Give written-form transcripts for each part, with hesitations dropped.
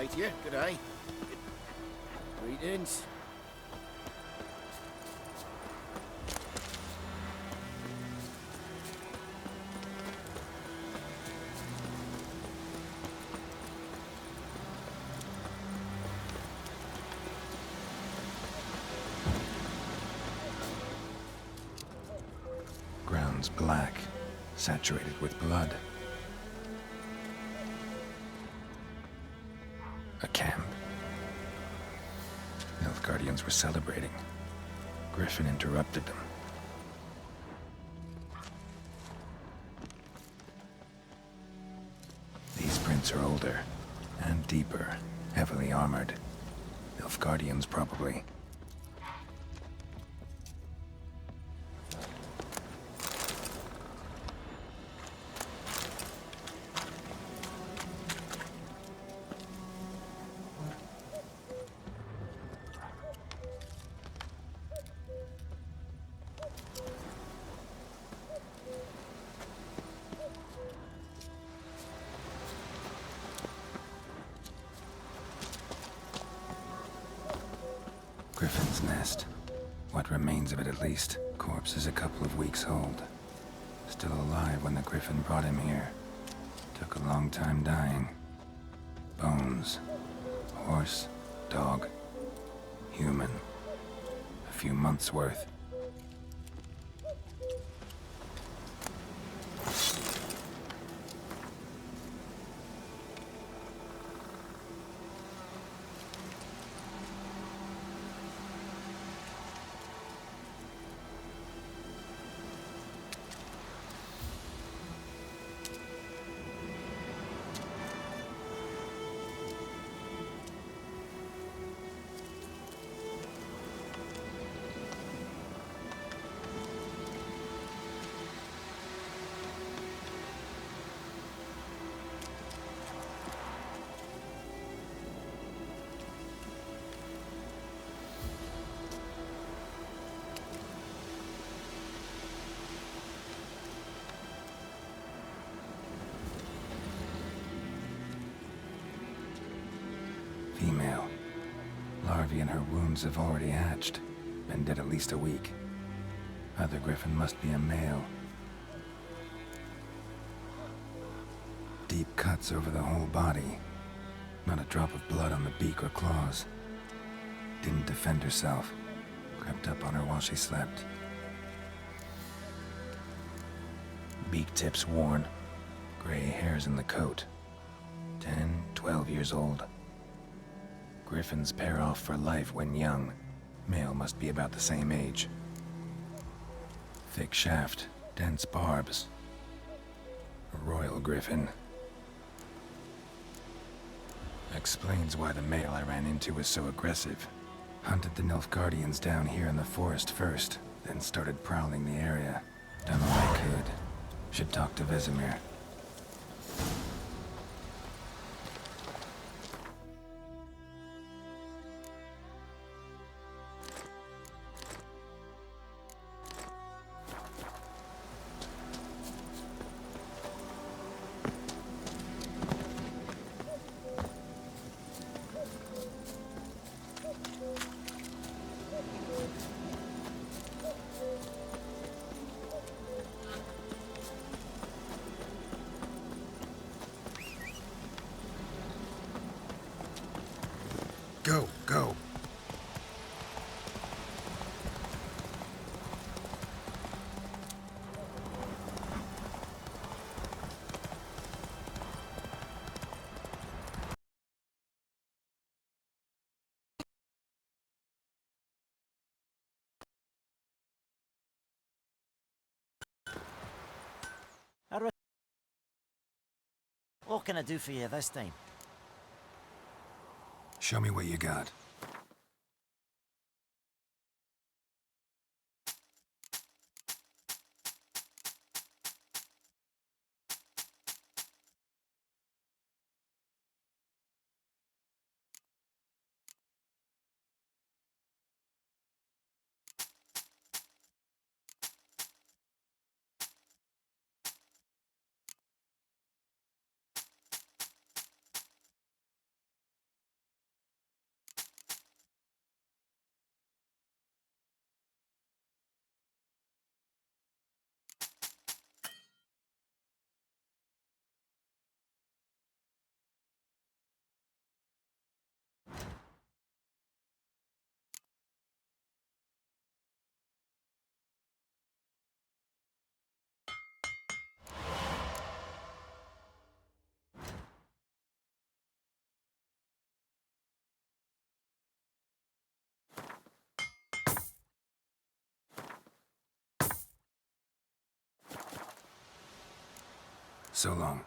hi to you. Good eye. Greetings. Ground's black, saturated with blood. A camp. Nilfgaardians were celebrating. Griffin interrupted them. These prints are older and deeper, heavily armored. Nilfgaardians probably. Griffin's nest. What remains of it, at least. Corpse is a couple of weeks old. Still alive when the Griffin brought him here. Took a long time dying. Bones. Horse. Dog. Human. A few months' worth. Female. Larvae in her wounds have already hatched. Been dead at least a week. Other Griffin must be a male. Deep cuts over the whole body. Not a drop of blood on the beak or claws. Didn't defend herself. Crept up on her while she slept. Beak tips worn. Gray hairs in the coat. 10, 12 years old. Griffins pair off for life when young. Male must be about the same age. Thick shaft, dense barbs. A royal griffin. Explains why the male I ran into was so aggressive. Hunted the Nilfgaardians down here in the forest first, then started prowling the area. Done all I could. Should talk to Vesemir. Go, go. What can I do for you this time? Show me what you got. So long.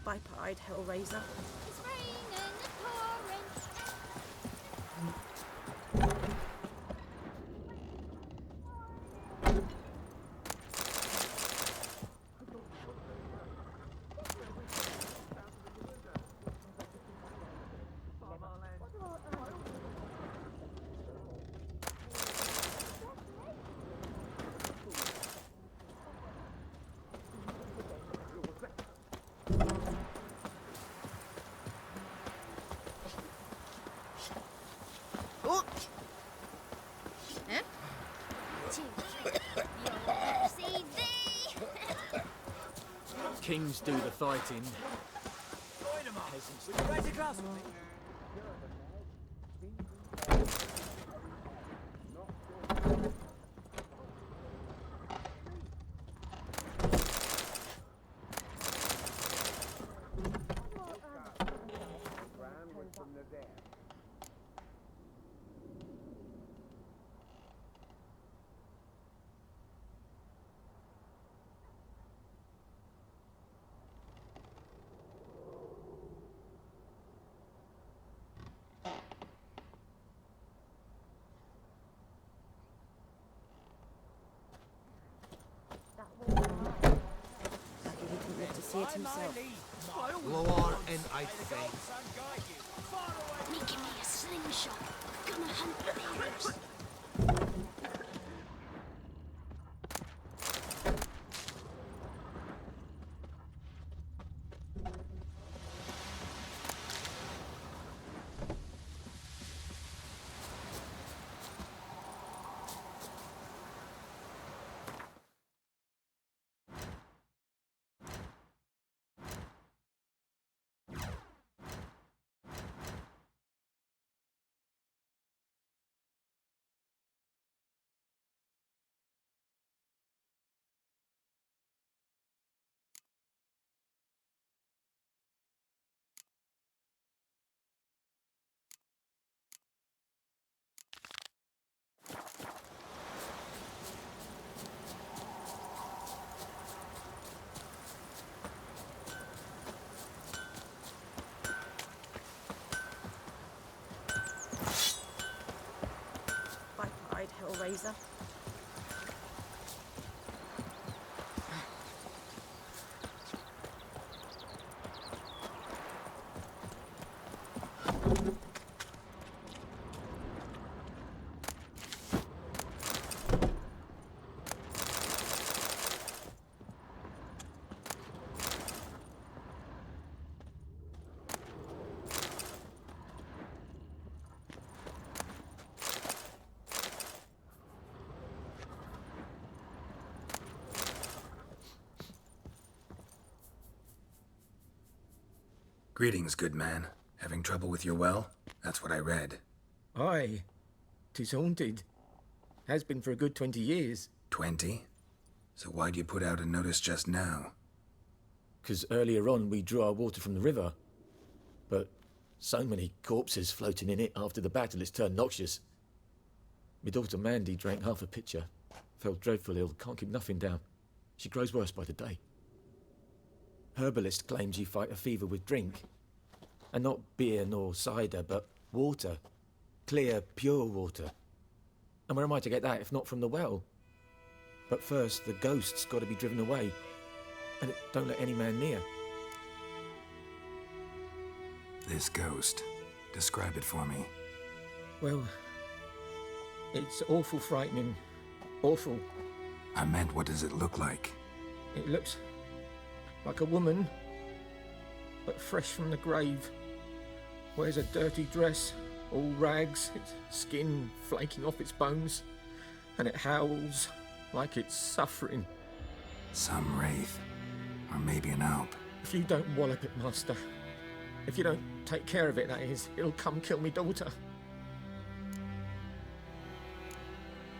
Viper-eyed Hellraiser. It's raining and pouring. Oh! Huh? 2, 3. You'll never see thee. Kings do the fighting. Peasants do Right across with me. Lucky he didn't live to see it himself. Lower in, I think. Making me a slingshot. Gonna hunt bears. Viper-eyed Hellraiser. Greetings, good man. Having trouble with your well? That's what I read. Aye, 'tis haunted. Has been for a good 20 years. 20? So why'd you put out a notice just now? 'Cause earlier on we drew our water from the river. But so many corpses floating in it after the battle it's turned noxious. My daughter Mandy drank half a pitcher. Fell dreadful ill, can't keep nothing down. She grows worse by the day. Herbalist claims you fight a fever with drink. And not beer nor cider, but water. Clear, pure water. And where am I to get that if not from the well? But first, the ghost's got to be driven away. And it don't let any man near. This ghost. Describe it for me. Well, it's awful frightening. Awful. I meant, what does it look like? It looks like a woman, but fresh from the grave. Wears a dirty dress, all rags, its skin flaking off its bones, and it howls like it's suffering. Some wraith. Or maybe an alp. If you don't wallop it, Master, if you don't take care of it, that is, it'll come kill me daughter.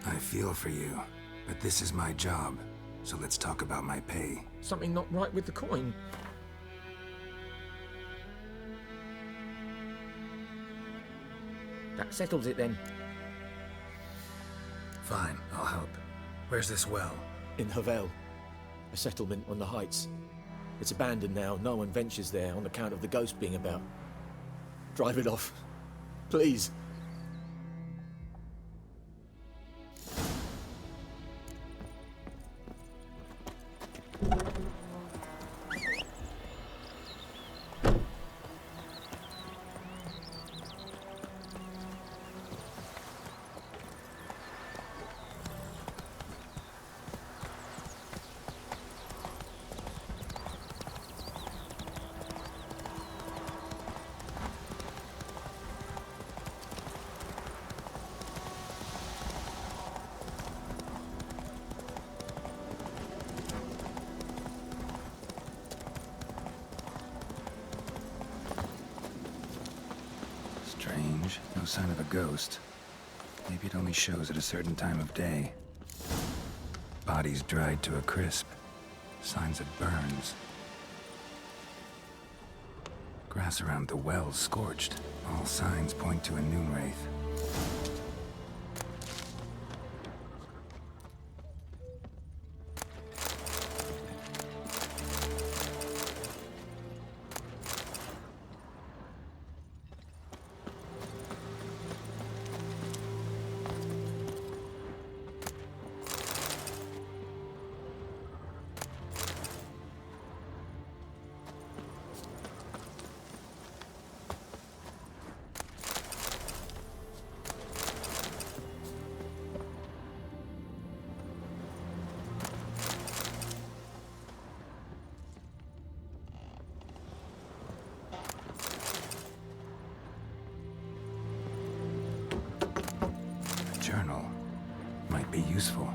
I feel for you, but this is my job, so let's talk about my pay. Something not right with the coin. That settles it then. Fine, I'll help. Where's this well? In Havel, a settlement on the heights. It's abandoned now. No one ventures there on account of the ghost being about. Drive it off. Please. Strange. No sign of a ghost. Maybe it only shows at a certain time of day. Bodies dried to a crisp. Signs of burns. Grass around the well scorched. All signs point to a noon wraith. Journal might be useful.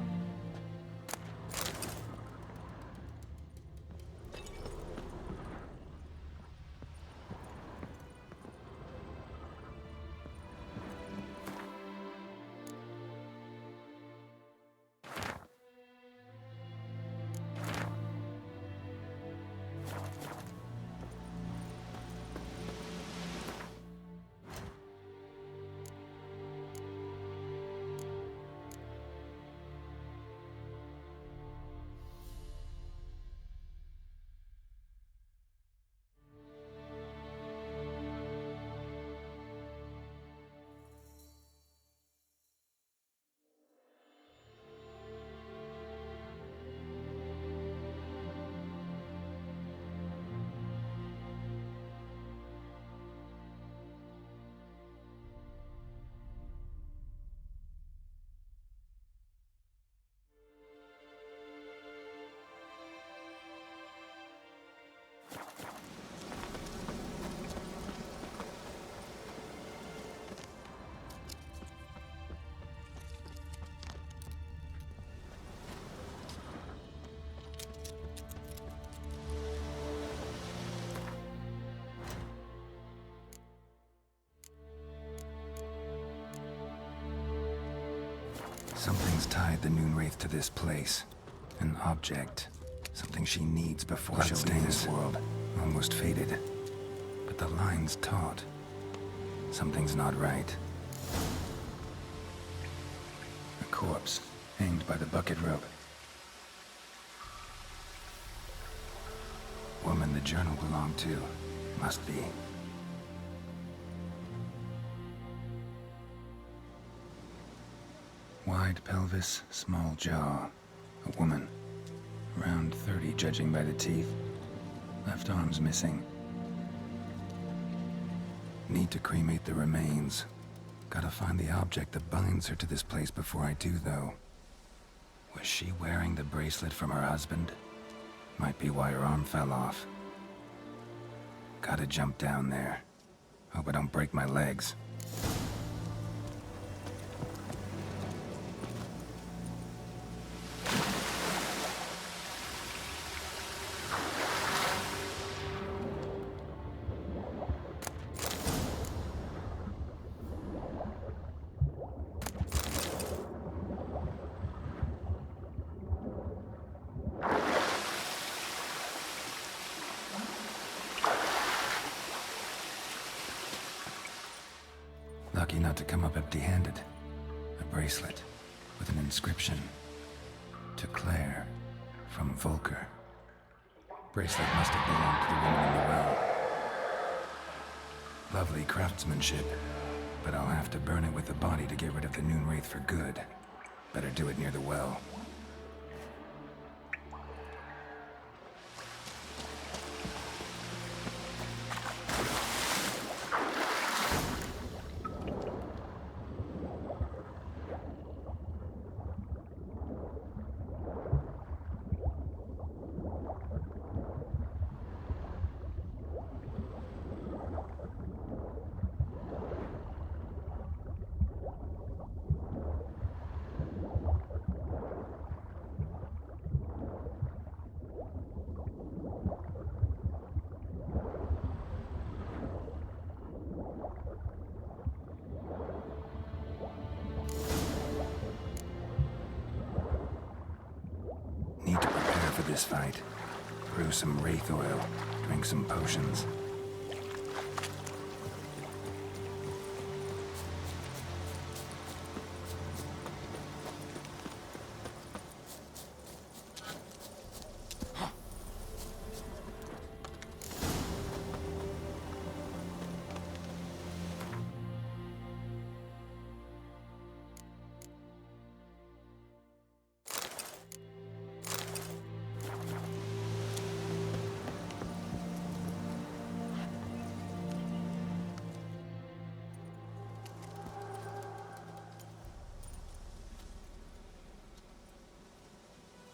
Something's tied the Noon Wraith to this place. An object. Something she needs before she'll leave this world. Almost faded. But the line's taut. Something's not right. A corpse, hanged by the bucket rope. Woman the journal belonged to. Must be. Wide pelvis, small jaw. A woman. Around 30, judging by the teeth. Left arm's missing. Need to cremate the remains. Gotta find the object that binds her to this place before I do, though. Was she wearing the bracelet from her husband? Might be why her arm fell off. Gotta jump down there. Hope I don't break my legs. Lucky not to come up empty-handed. A bracelet with an inscription. To Claire, from Volker. Bracelet must have belonged to the woman in the well. Lovely craftsmanship, but I'll have to burn it with the body to get rid of the Noon Wraith for good. Better do it near the well. Need to prepare for this fight. Brew some wraith oil, drink some potions.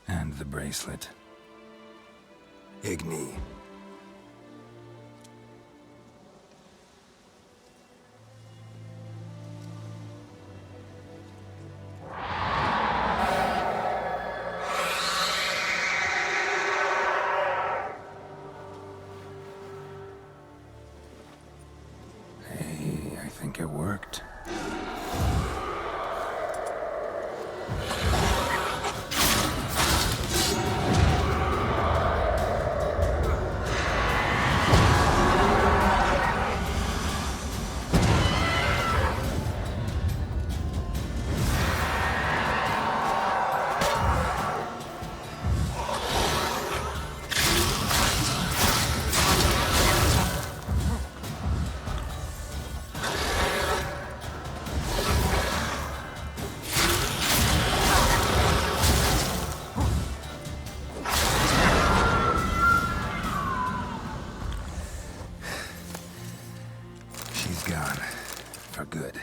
And the bracelet. Igni. Hey, I think it worked. She's gone. For good.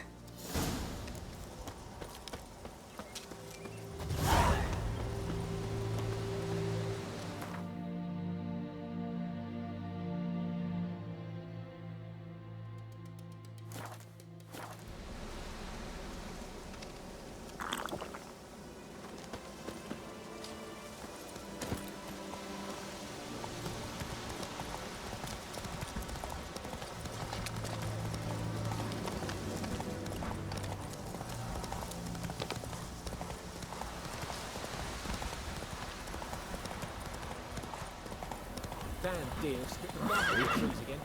Damn deer, spit the mulberry trees again.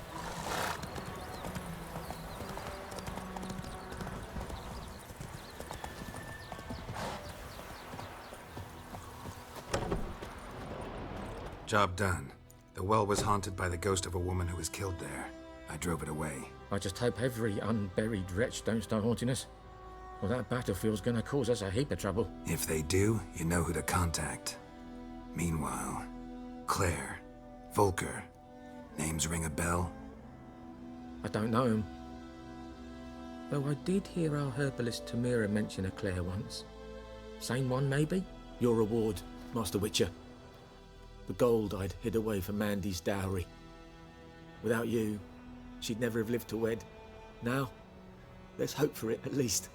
Job done. The well was haunted by the ghost of a woman who was killed there. I drove it away. I just hope every unburied wretch don't start haunting us. Well, that battlefield's gonna cause us a heap of trouble. If they do, you know who to contact. Meanwhile, Claire, Volker. Names ring a bell? I don't know him. Though I did hear our herbalist Tamira mention a Claire once. Same one, maybe? Your reward, Master Witcher. The gold I'd hid away for Mandy's dowry. Without you, she'd never have lived to wed. Now, let's hope for it, at least.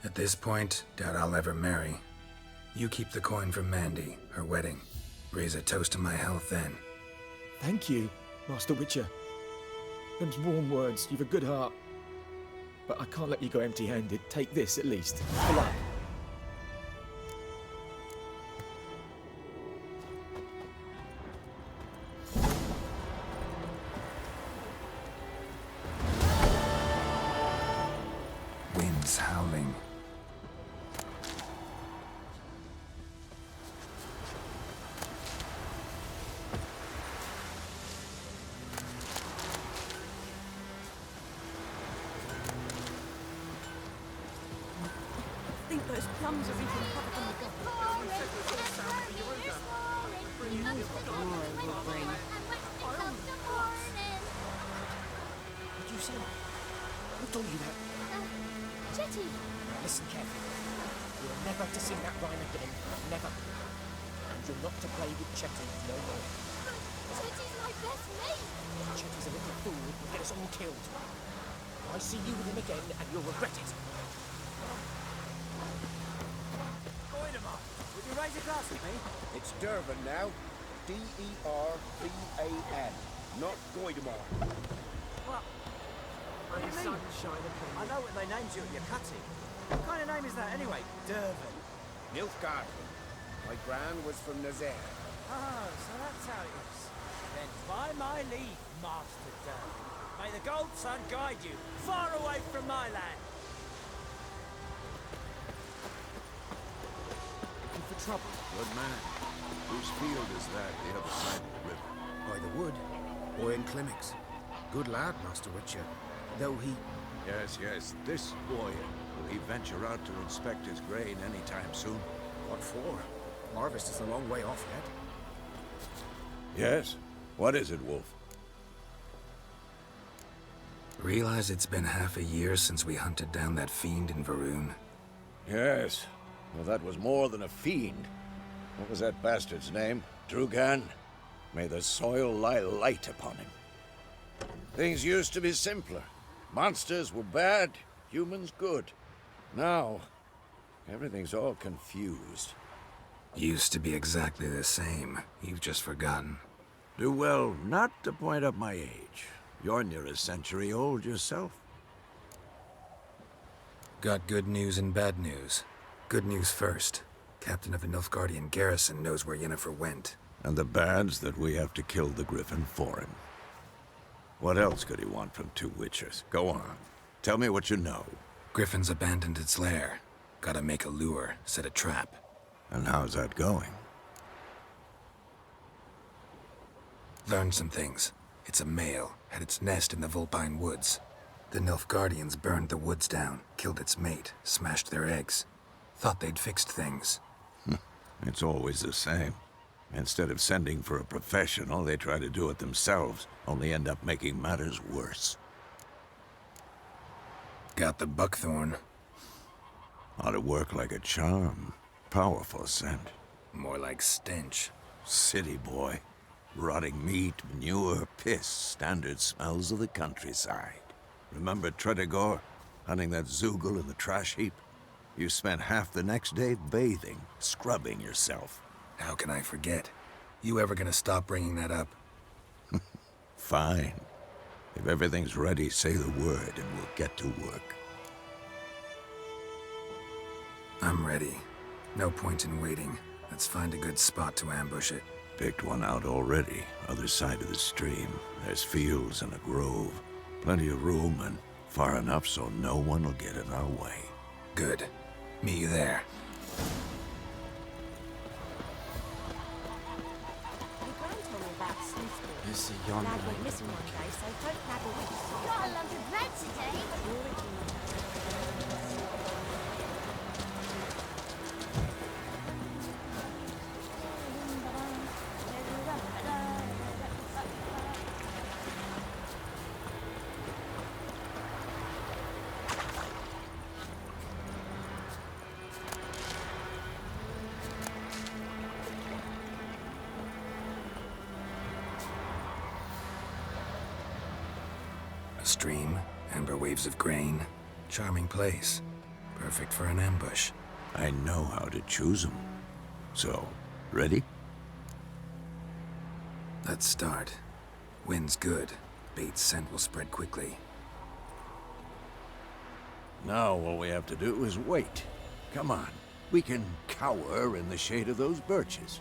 At this point, doubt I'll ever marry. You keep the coin from Mandy, her wedding. Raise a toast to my health then. Thank you, Master Witcher. Them's warm words, you've a good heart. But I can't let you go empty-handed. Take this, at least. For luck. those plums are even covered in the Did you see that? Who told you that? Jetty. Listen carefully. You're never to sing that rhyme again. Never. And you're not to play with Chetty no more. Jetty's my best mate. Chetty's a little fool who'll get us all killed. I see you with him again and you'll regret it. Would you raise a glass with me? It's Durban now. D-E-R-V-A-N. Not Goidemar. What? What do you mean? I know what they named you at your cutting. What kind of name is that anyway? Durban. Nilfgaard. My gran was from Nazaire. Oh, so that's how it is. Then by my leave, Master Durban, may the Gold Sun guide you far away from my land. Looking for trouble? Good man. Whose field is that, the other side of the river? By the wood. Boy in Clemix. Good lad, Master Witcher. Though he... Yes, this boy. Will he venture out to inspect his grain any time soon? What for? Harvest is a long way off yet. Yes? What is it, Wolf? Realize it's been half a year since we hunted down that fiend in Varun? Yes. Well, that was more than a fiend. What was that bastard's name? Drugan? May the soil lie light upon him. Things used to be simpler. Monsters were bad, humans good. Now, everything's all confused. Used to be exactly the same. You've just forgotten. Do well not to point up my age. You're near a century old yourself. Got good news and bad news. Good news first. Captain of the Nilfgaardian garrison knows where Yennefer went. And the bad's that we have to kill the Griffin for him. What else could he want from two witchers? Go on. Tell me what you know. Griffin's abandoned its lair. Gotta make a lure, set a trap. And how's that going? Learned some things. It's a male, had its nest in the Vulpine Woods. The Nilfgaardians burned the woods down, killed its mate, smashed their eggs. Thought they'd fixed things. It's always the same. Instead of sending for a professional, they try to do it themselves, only end up making matters worse. Got the buckthorn. Ought to work like a charm. Powerful scent. More like stench. City boy. Rotting meat, manure, piss, standard smells of the countryside. Remember Tredegor? Hunting that Zoogle in the trash heap? You spent half the next day bathing, scrubbing yourself. How can I forget? You ever gonna stop bringing that up? Fine. If everything's ready, say the word and we'll get to work. I'm ready. No point in waiting. Let's find a good spot to ambush it. Picked one out already, other side of the stream. There's fields and a grove. Plenty of room and far enough so no one will get in our way. Good. Meet you there. My gran told me about Sleuthball. This is yonder. Lad went missing one day, so don't nabble with his Got a lump of bread today. A stream, amber waves of grain. Charming place. Perfect for an ambush. I know how to choose them. So, ready? Let's start. Wind's good. Bait's scent will spread quickly. Now all we have to do is wait. Come on. We can cower in the shade of those birches.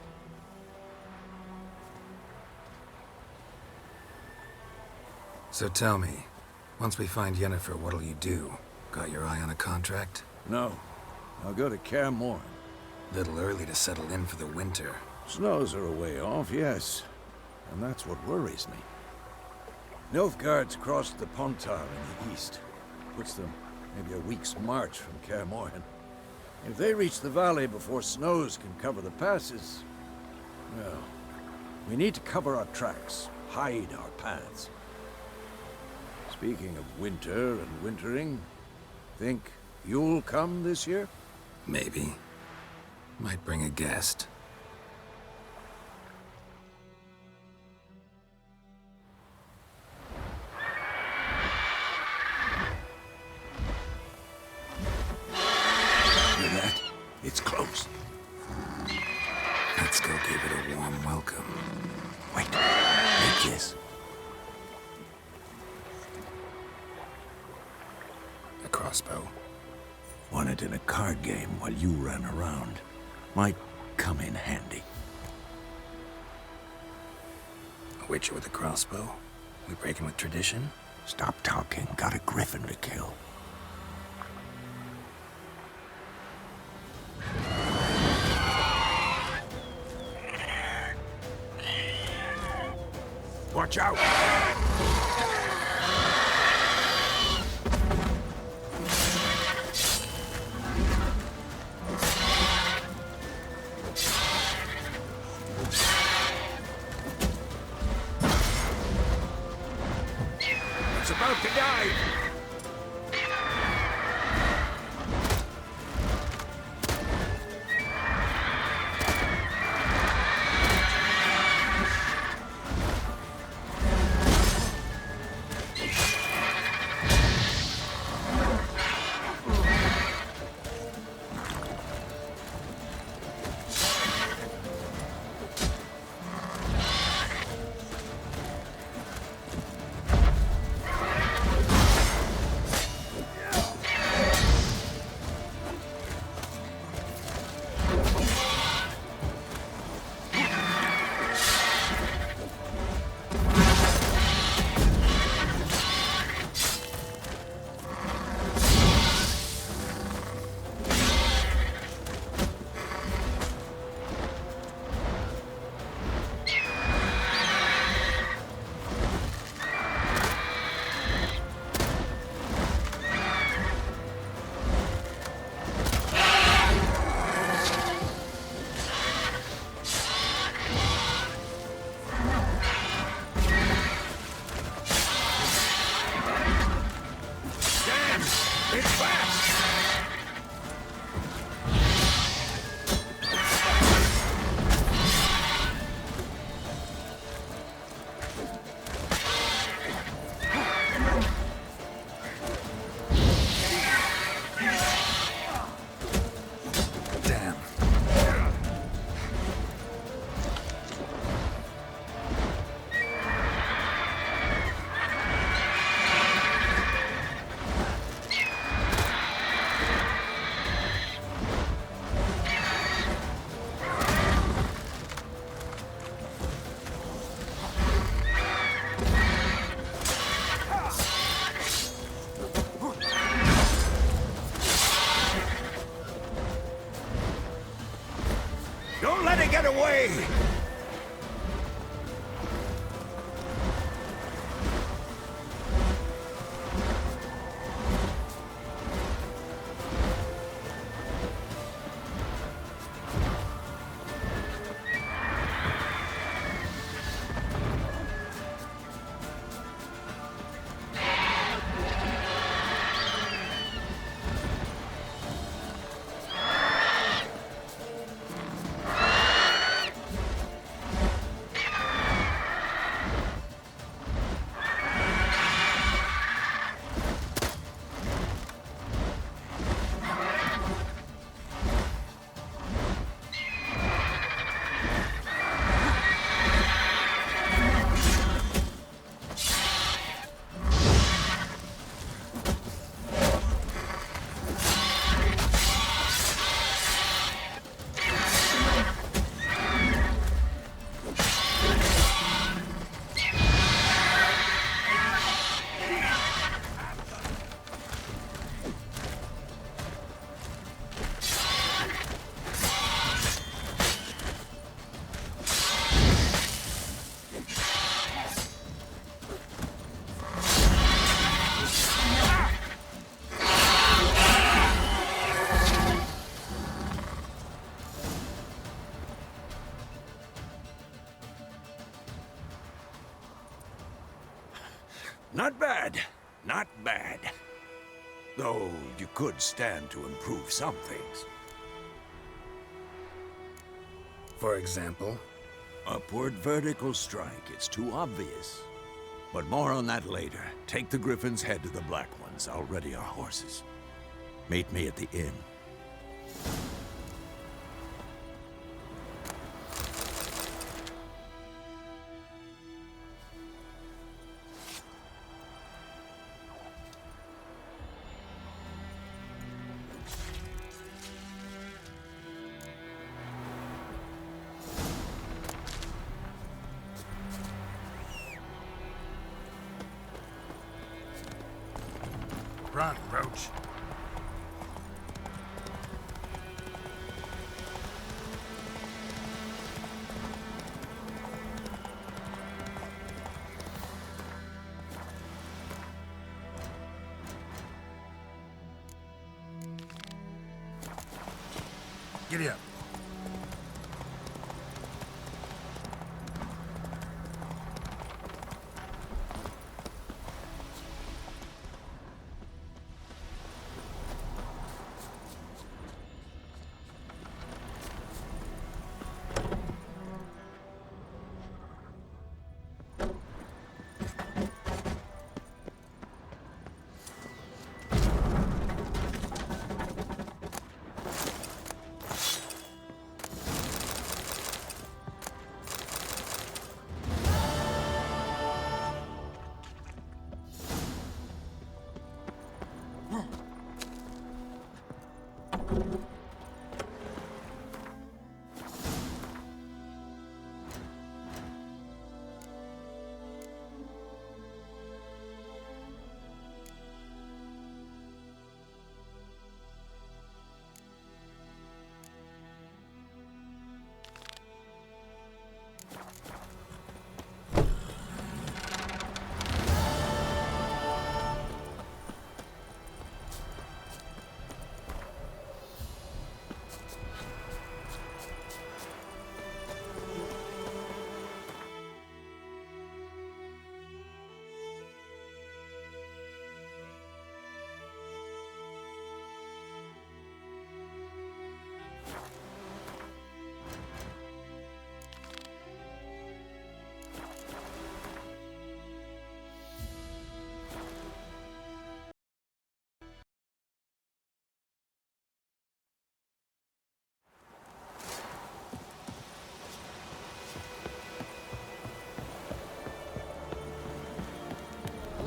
So tell me, once we find Yennefer, what'll you do? Got your eye on a contract? No. I'll go to Kaer Morhen. Little early to settle in for the winter. Snows are a way off, yes. And that's what worries me. Nilfgaard's crossed the Pontar in the east. Puts them maybe a week's march from Kaer Morhen. If they reach the valley before snows can cover the passes, well, we need to cover our tracks, hide our paths. Speaking of winter and wintering, think you'll come this year? Maybe. Might bring a guest. Hear that? It's close. Let's go give it a warm welcome. Wait, take this. A crossbow. Won it in a card game while you ran around. Might come in handy. A witcher with a crossbow? We breaking with tradition? Stop talking. Got a griffin to kill. Watch out! It's about to die! Don't let it get away! Not bad. Not bad. Though you could stand to improve some things. For example? Upward vertical strike. It's too obvious. But more on that later. Take the Griffin's head to the Black Ones. I'll ready our horses. Meet me at the inn. Run, Roach. Giddy up.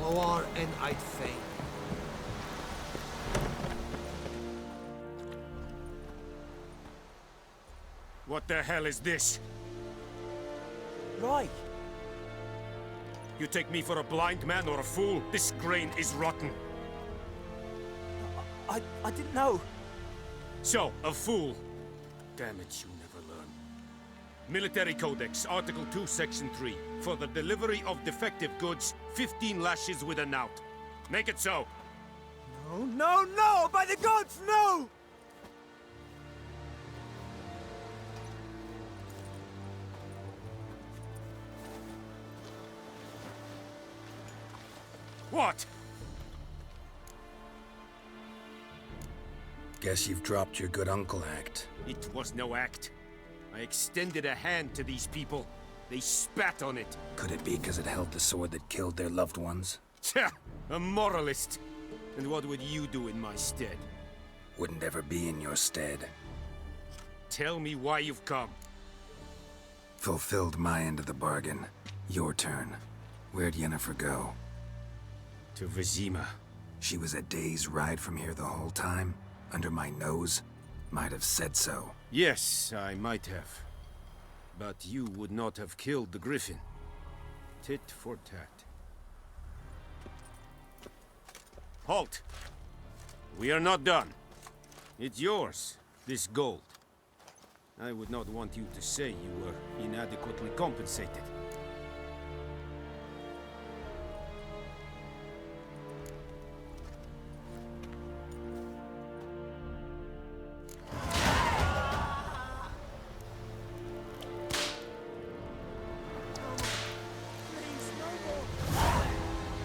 Lower and I'd faint. What the hell is this? Right. You take me for a blind man or a fool? This grain is rotten. I didn't know. So, a fool. Damn it, you never learn. Military Codex, Article 2, Section 3. For the delivery of defective goods, 15 lashes with a knout. Make it so. No, no, no! By the gods, no! What? Guess you've dropped your good uncle act. It was no act. I extended a hand to these people. They spat on it. Could it be because it held the sword that killed their loved ones? Tja, a moralist. And what would you do in my stead? Wouldn't ever be in your stead. Tell me why you've come. Fulfilled my end of the bargain. Your turn. Where'd Yennefer go? To Vizima. She was a day's ride from here the whole time? Under my nose? Might have said so. Yes, I might have. But you would not have killed the Griffin. Tit for tat. Halt! We are not done. It's yours, this gold. I would not want you to say you were inadequately compensated.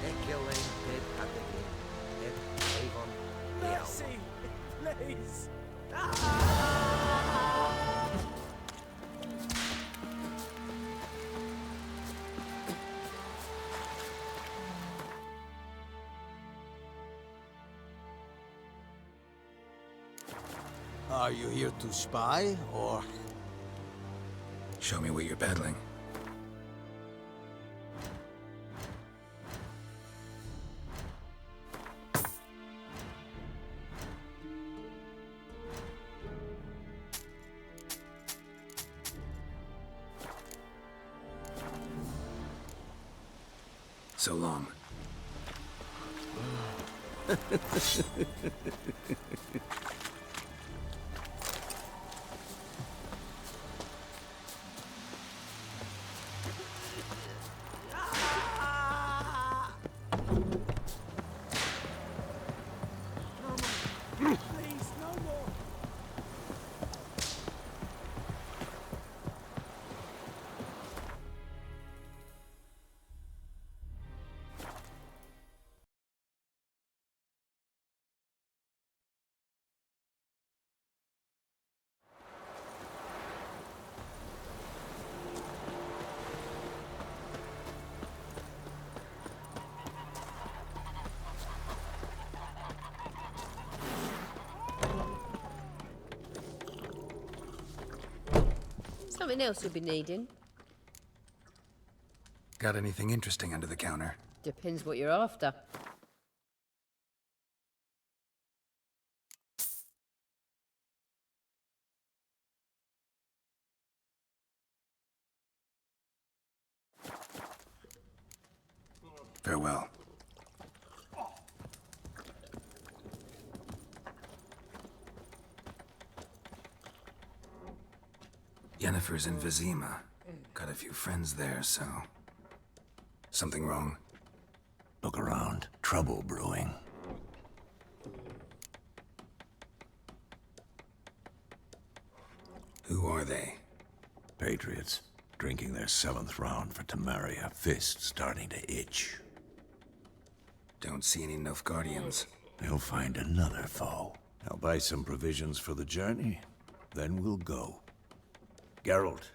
They killed Are you here to spy, or...? Show me what you're peddling. So long. Please, no more. Something else you'll be needing. Got anything interesting under the counter? Depends what you're after. Farewell. Yennefer's in Vizima. Got a few friends there, so... Something wrong? Look around. Trouble brewing. Who are they? Patriots. Drinking their 7th round for Temeria. Fist starting to itch. Don't see any Nilfgaardians. They'll find another foe. I'll buy some provisions for the journey. Then we'll go. Geralt,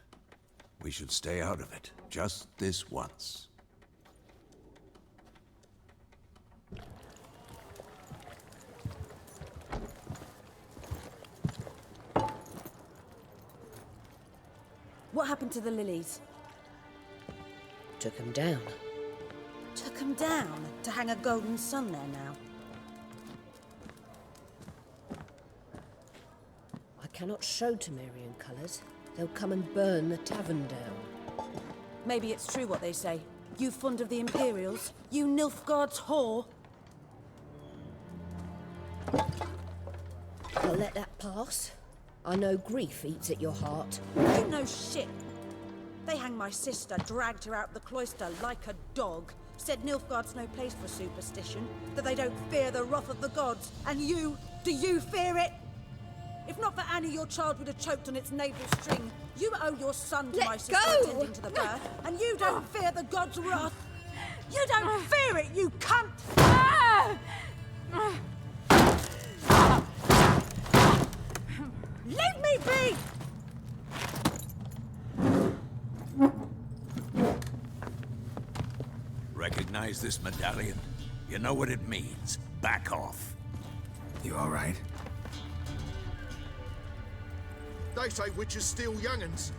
we should stay out of it. Just this once. What happened to the lilies? Took him down. Took them down to hang a golden sun there now. I cannot show Temerian colours. They'll come and burn the tavern down. Maybe it's true what they say. You fond of the Imperials? You Nilfgaard's whore? I'll let that pass. I know grief eats at your heart. You know shit. They hanged my sister, dragged her out the cloister like a dog. Said Nilfgaard's no place for superstition, that they don't fear the wrath of the gods. And you, do you fear it? If not for Annie, your child would have choked on its navel string. You owe your son to my sister attending to the birth, and you don't fear the gods' wrath. You don't fear it, you cunt! Leave me be! Recognize this medallion? You know what it means. Back off. You all right? They say witches steal young'uns.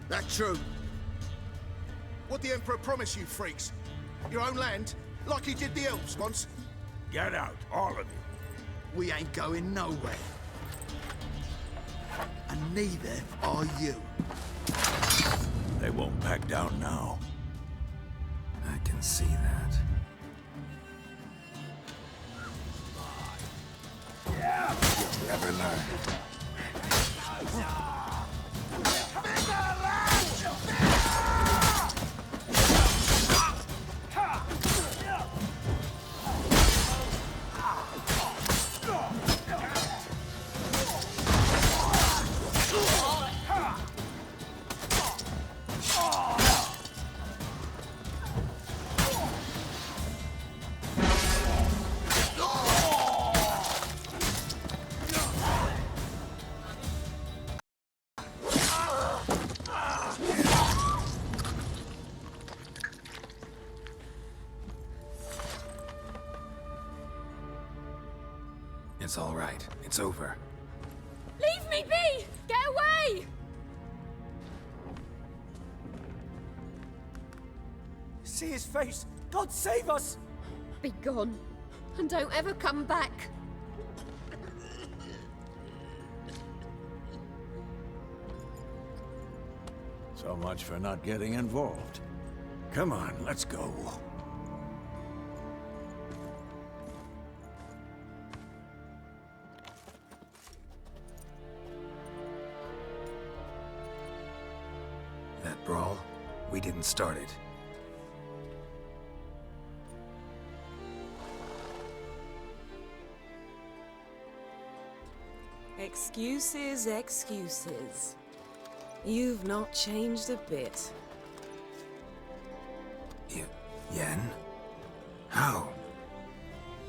That true. What the Emperor promised you freaks? Your own land? Like he did the elves once? Get out, all of you. We ain't going nowhere. And neither are you. They won't back down now. I can see that. You'll never learn. It's all right. It's over. me be! Get away! See his face! God save us! Be gone, and don't ever come back. So much for not getting involved. Come on, let's go. That brawl, we didn't start it. Excuses, excuses. You've not changed a bit. Yen? How?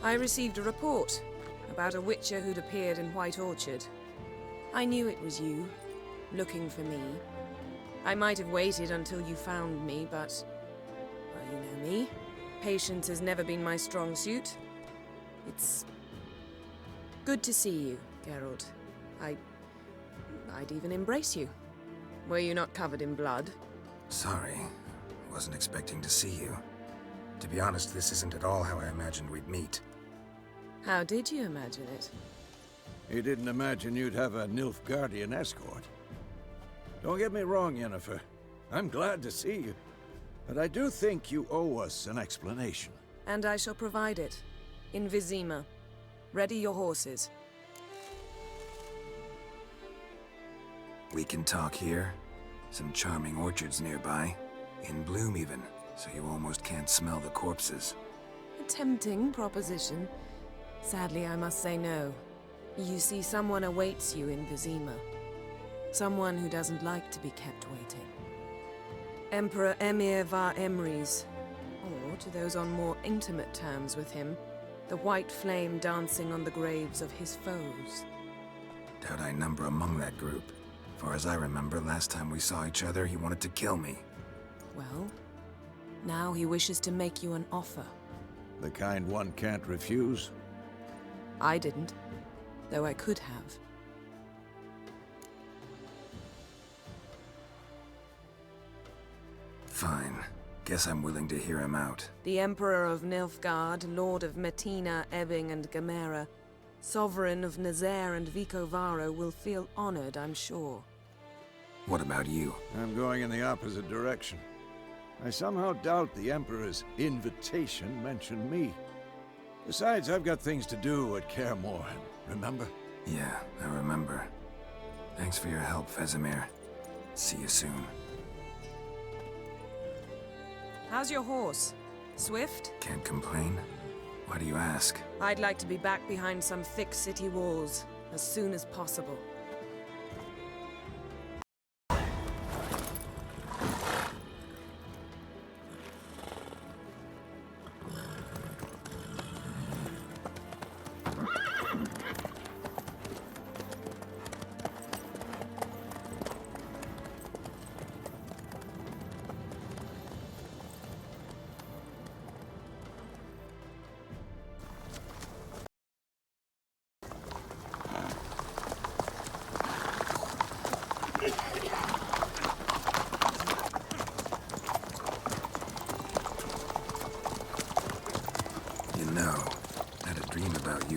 I received a report about a witcher who'd appeared in White Orchard. I knew it was you, looking for me. I might have waited until you found me, but... well, you know me. Patience has never been my strong suit. It's... good to see you, Geralt. I'd even embrace you. Were you not covered in blood? Sorry. Wasn't expecting to see you. To be honest, this isn't at all how I imagined we'd meet. How did you imagine it? He didn't imagine you'd have a Nilfgaardian escort. Don't get me wrong, Yennefer. I'm glad to see you. But I do think you owe us an explanation. And I shall provide it. In Vizima. Ready your horses. We can talk here. Some charming orchards nearby. In bloom even, so you almost can't smell the corpses. A tempting proposition. Sadly, I must say no. You see, someone awaits you in Vizima. Someone who doesn't like to be kept waiting. Emperor Emir var Emrys. Or, to those on more intimate terms with him, the white flame dancing on the graves of his foes. Doubt I number among that group. Far as I remember, last time we saw each other, he wanted to kill me. Well, now he wishes to make you an offer. The kind one can't refuse? I didn't, though I could have. Fine. Guess I'm willing to hear him out. The Emperor of Nilfgaard, Lord of Metina, Ebbing, and Gamera, Sovereign of Nazaire and Vicovaro will feel honored, I'm sure. What about you? I'm going in the opposite direction. I somehow doubt the Emperor's invitation mentioned me. Besides, I've got things to do at Kaer Morhen, remember? Yeah, I remember. Thanks for your help, Vesemir. See you soon. How's your horse? Swift? Can't complain. Why do you ask? I'd like to be back behind some thick city walls as soon as possible.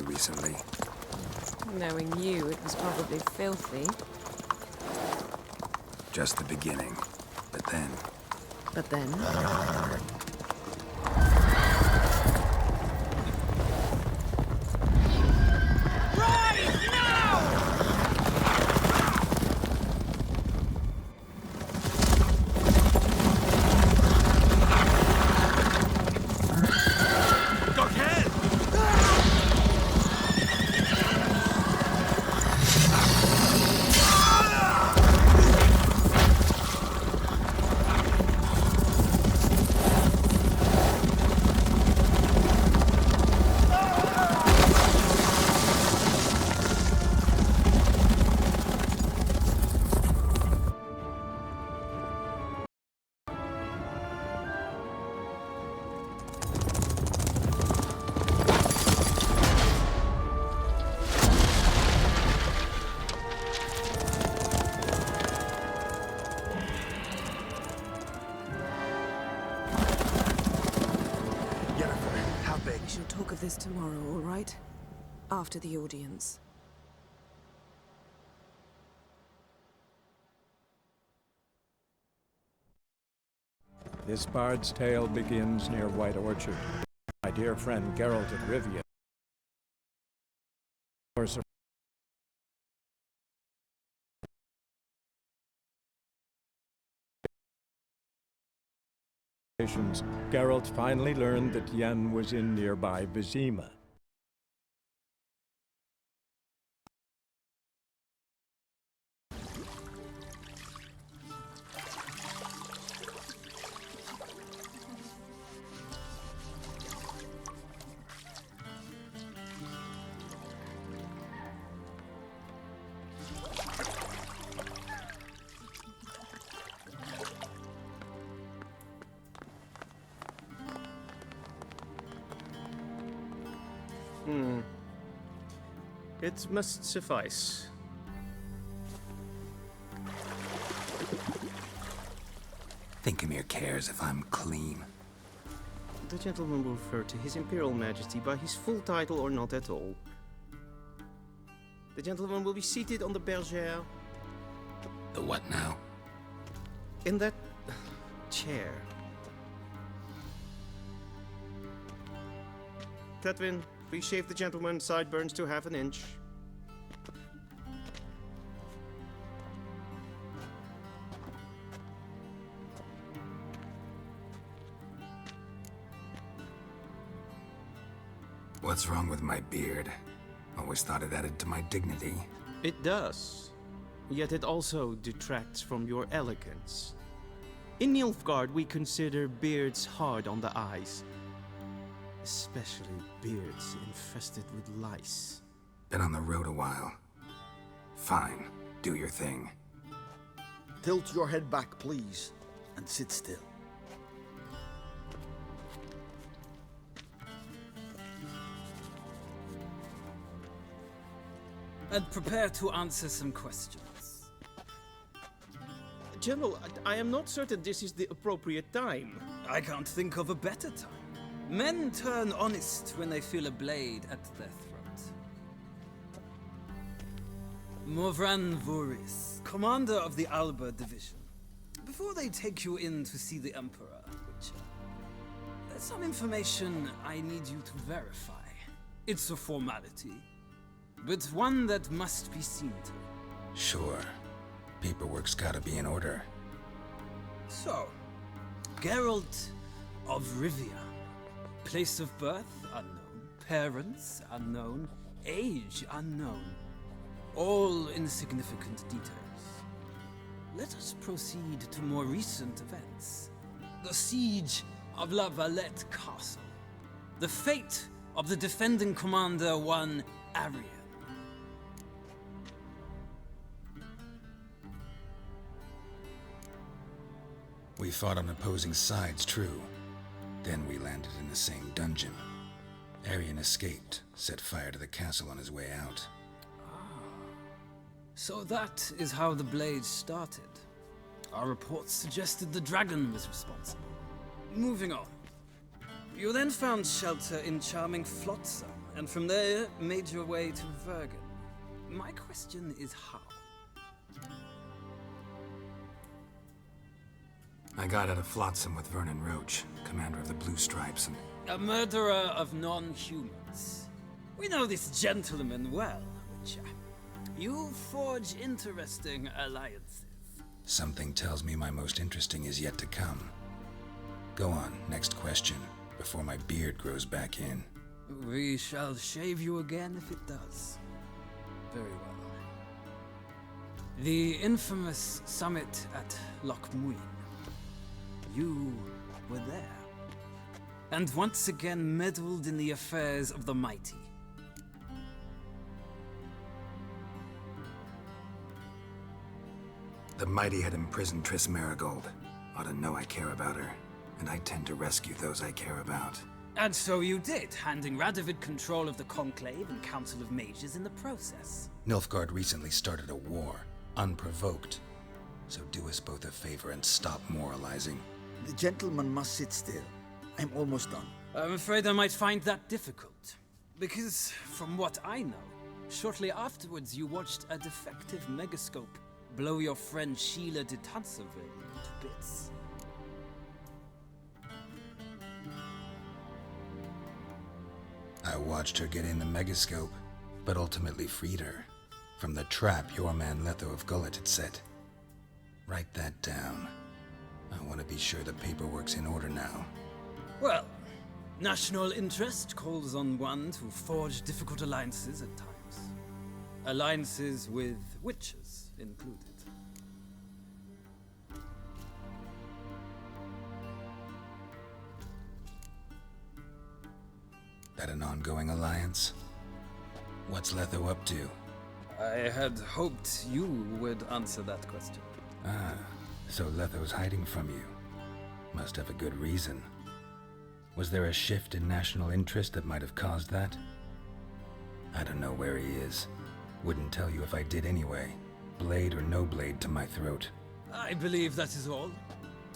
Recently. Knowing you, it was probably filthy. Just the beginning. But then... But then? beg. We shall talk of this tomorrow, all right? After the audience. This bard's tale begins near White Orchard. My dear friend Geralt of Rivia. Geralt finally learned that Yen was in nearby Vizima. It must suffice. Thinkamere cares if I'm clean. The gentleman will refer to His Imperial Majesty by his full title or not at all. The gentleman will be seated on the bergère. The what now? In that chair. Cletwin, please shave the gentleman's sideburns to half an inch. What's wrong with my beard? Always thought it added to my dignity. It does. Yet it also detracts from your elegance. In Nilfgaard, we consider beards hard on the eyes. Especially beards infested with lice. Been on the road a while. Fine, do your thing. Tilt your head back, please, and sit still. And prepare to answer some questions. General, I am not certain this is the appropriate time. I can't think of a better time. Men turn honest when they feel a blade at their throat. Morvran Vuris, commander of the Alba Division. Before they take you in to see the Emperor, Witcher, there's some information I need you to verify. It's a formality, but one that must be seen to. Sure. Paperwork's gotta be in order. So, Geralt of Rivia. Place of birth unknown, parents unknown, age unknown. All insignificant details. Let us proceed to more recent events. The siege of La Valette Castle. The fate of the defending commander, one Arian. We fought on opposing sides, true. Then we landed in the same dungeon. Arian escaped, set fire to the castle on his way out. So that is how the blade started. Our reports suggested the dragon was responsible. Moving on. You then found shelter in charming Flotsam, and from there made your way to Vergen. My question is how? I got out of Flotsam with Vernon Roach, commander of the Blue Stripes, and... A murderer of non-humans. We know this gentleman well, Witcher. You forge interesting alliances. Something tells me my most interesting is yet to come. Go on, next question, before my beard grows back in. We shall shave you again if it does. Very well. The infamous summit at Loch Muin. You were there. And once again meddled in the affairs of the mighty. The mighty had imprisoned Triss Marigold. Ought to know I care about her, and I tend to rescue those I care about. And so you did, handing Radovid control of the Conclave and Council of Mages in the process. Nilfgaard recently started a war, unprovoked. So do us both a favor and stop moralizing. The gentleman must sit still. I'm almost done. I'm afraid I might find that difficult. Because, from what I know, shortly afterwards you watched a defective megascope blow your friend Sheila de Tanserville to bits. I watched her get in the megascope, but ultimately freed her from the trap your man Letho of Gullet had set. Write that down. I want to be sure the paperwork's in order now. Well, national interest calls on one to forge difficult alliances at times. Alliances with witches included. That an ongoing alliance? What's Letho up to? I had hoped you would answer that question. Ah, so Letho's hiding from you. Must have a good reason. Was there a shift in national interest that might have caused that? I don't know where he is. Wouldn't tell you if I did anyway. Blade or no blade to my throat. I believe that is all.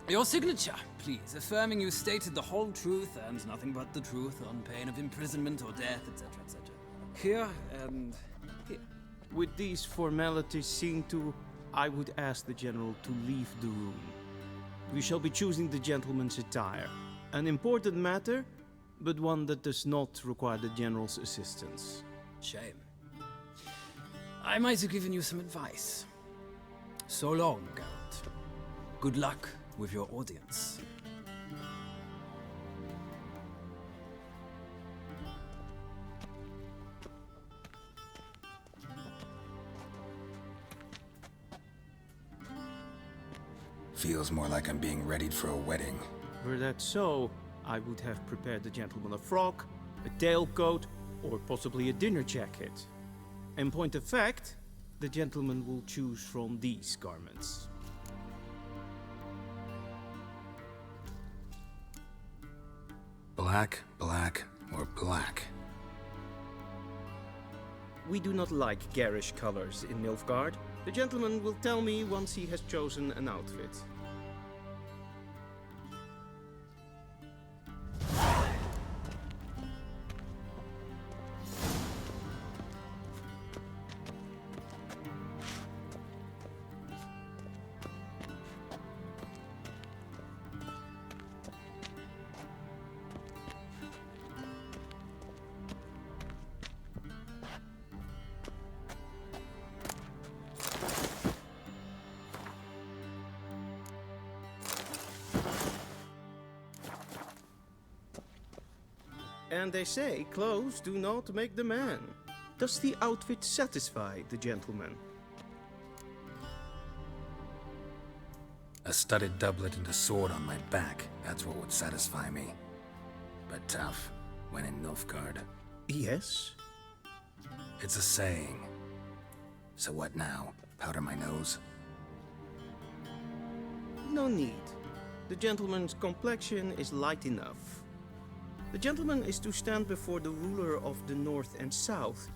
Your signature, please, affirming you stated the whole truth and nothing but the truth on pain of imprisonment or death, etc., etc. Here and here. With these formalities seen to, I would ask the General to leave the room. We shall be choosing the gentleman's attire. An important matter, but one that does not require the General's assistance. Shame. I might have given you some advice. So long, Geralt. Good luck with your audience. Feels more like I'm being readied for a wedding. Were that so, I would have prepared the gentleman a frock, a tailcoat, or possibly a dinner jacket. In point of fact, the gentleman will choose from these garments. Black, black, or black? We do not like garish colors in Nilfgaard. The gentleman will tell me once he has chosen an outfit. And they say clothes do not make the man. Does the outfit satisfy the gentleman? A studded doublet and a sword on my back, that's what would satisfy me. But tough, when in Nilfgaard. Yes? It's a saying. So what now? Powder my nose? No need. The gentleman's complexion is light enough. The gentleman is to stand before the ruler of the North and South.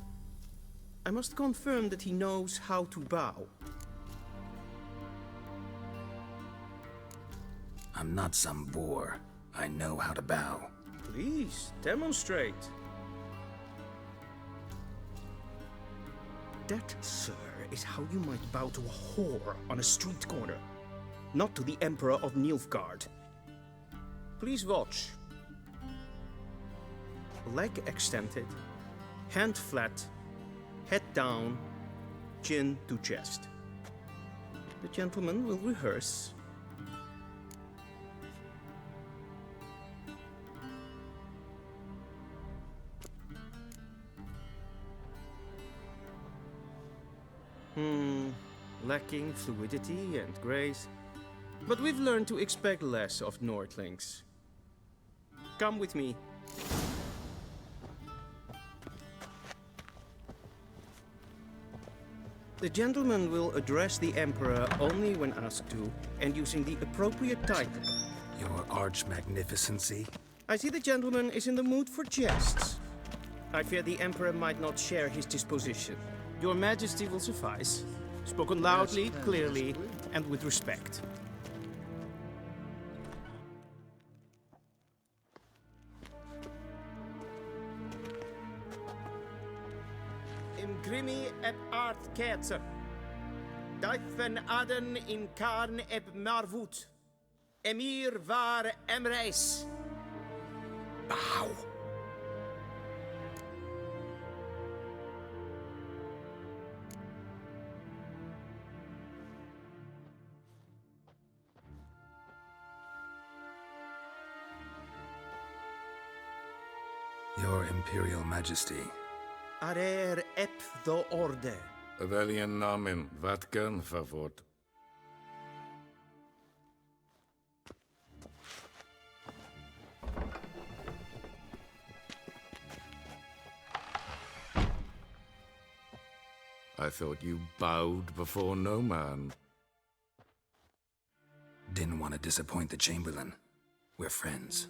I must confirm that he knows how to bow. I'm not some boor. I know how to bow. Please, demonstrate. That, sir, is how you might bow to a whore on a street corner, not to the Emperor of Nilfgaard. Please watch. Leg extended, hand flat, head down, chin to chest. The gentleman will rehearse. Lacking fluidity and grace. But we've learned to expect less of Nordlings. Come with me. The gentleman will address the Emperor only when asked to, and using the appropriate title. Your arch-magnificency? I see the gentleman is in the mood for jests. I fear the Emperor might not share his disposition. Your Majesty will suffice. Spoken loudly, clearly, and with respect. im grimi eb art kerzer. Daifen aden in karn eb marvut. Emir var emreis. Bow. Your Imperial Majesty. Arer ep do orde. Welchen Namen? Wat gern verwort? I thought you bowed before no man. Didn't want to disappoint the Chamberlain. We're friends.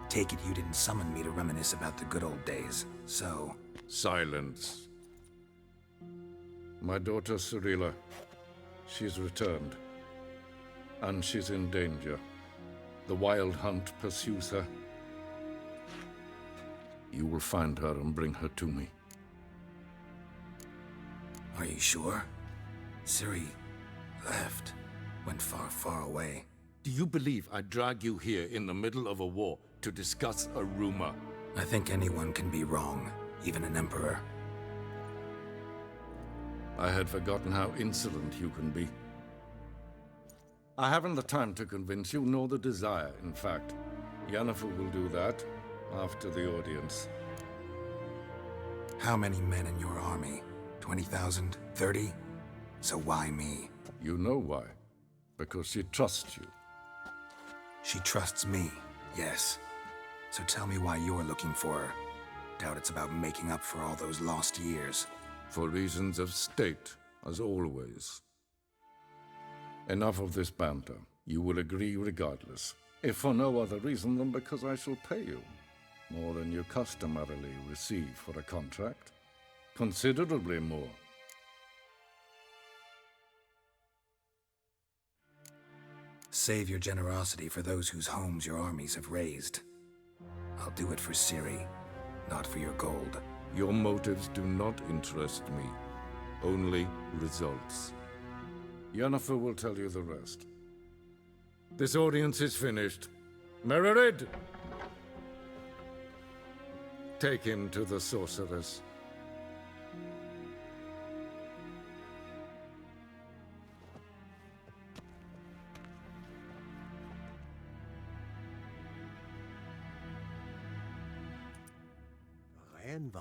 Take it you didn't summon me to reminisce about the good old days, so... Silence. My daughter Cyrilla, she's returned. And she's in danger. The Wild Hunt pursues her. You will find her and bring her to me. Are you sure? Ciri left. Went far, far away. Do you believe I drag you here in the middle of a war to discuss a rumor? I think anyone can be wrong, even an emperor. I had forgotten how insolent you can be. I haven't the time to convince you, nor the desire, in fact. Yennefer will do that after the audience. How many men in your army? 20,000? 30? So why me? You know why. Because she trusts you. She trusts me, yes. So tell me why you're looking for her. Doubt it's about making up for all those lost years. For reasons of state, as always. Enough of this banter. You will agree regardless. If for no other reason than because I shall pay you. More than you customarily receive for a contract. Considerably more. Save your generosity for those whose homes your armies have razed. I'll do it for Ciri, not for your gold. Your motives do not interest me. Only results. Yennefer will tell you the rest. This audience is finished. Mererid! Take him to the sorceress.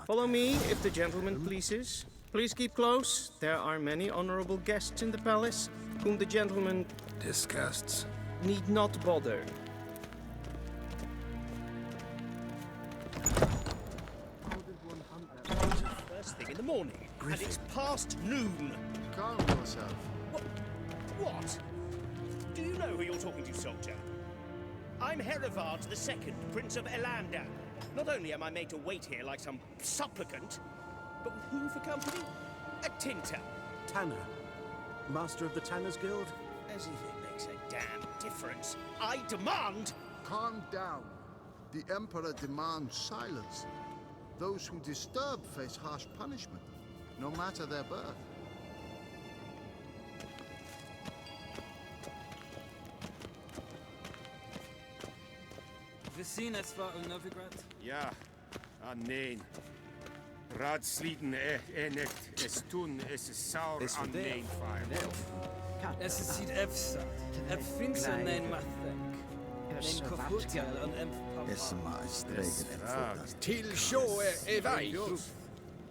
Follow me, if the gentleman pleases. Please keep close. There are many honorable guests in the palace, whom the gentleman... disgusts. ...need not bother. First thing in the morning, and it's past noon. Calm yourself. What? Do you know who you're talking to, soldier? I'm Herivard II, Prince of Elandan. Not only am I made to wait here like some supplicant, but with whom for company? A tinter. Tanner? Master of the Tanners Guild? As if it makes a damn difference. I demand... Calm down. The Emperor demands silence. Those who disturb face harsh punishment, no matter their birth. We zien het voor Novigrad. Ja, nee. Raadsliden echt es tun, es is saur Es aan verdeel. mijn fire. Es is ziet efsa. Ep finse nein mathenk. Nein kofutel an empapa. Till show evai.